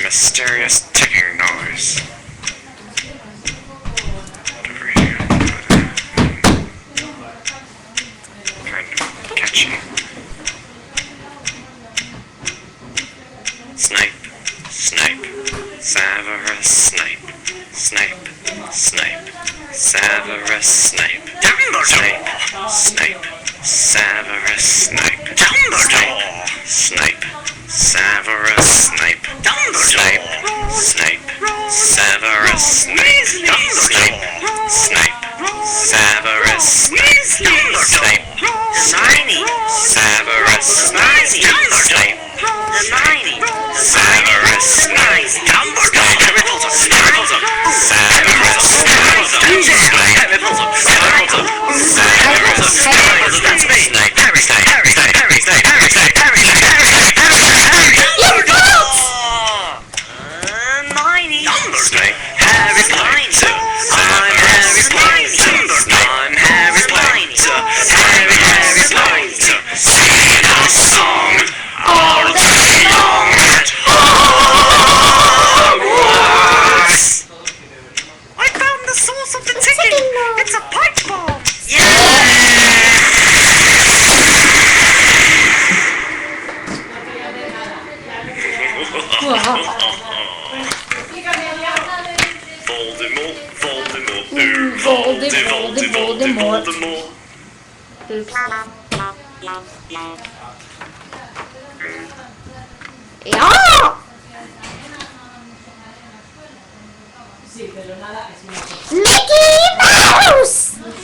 Mysterious ticking noise. Over here. Kind of catchy. Snipe, Snipe, Severus Snape, Snape, Snape, Severus Snape, Dumbledore, Snape, Severus Snape, Dumbledore, Snape, Severus Snape, Dumbledore, Snape, Severus Snape, Snape, Snape, Severus Snape, Snape, Hermione, Severus Snape, Snape, Hermione, Severus Snape, Dumbledore, Harry Potter, Severus Snape, Harry Potter, Severus, that's me, Snape, Harry, Snape, Harry, Snape, Harry, Snape, Harry, Snape, Harry, Snape, Harry, Snape, Harry, Hermione, Dumbledore, Harry Potter, I'm Harry Potter, I'm Harry Potter, Harry Potter, sing a song all day long at Hogwarts. I found the source of the ticking. It's a pipe bomb. Voldemort. Oops. ¡Ya! ¡Mickey Mouse!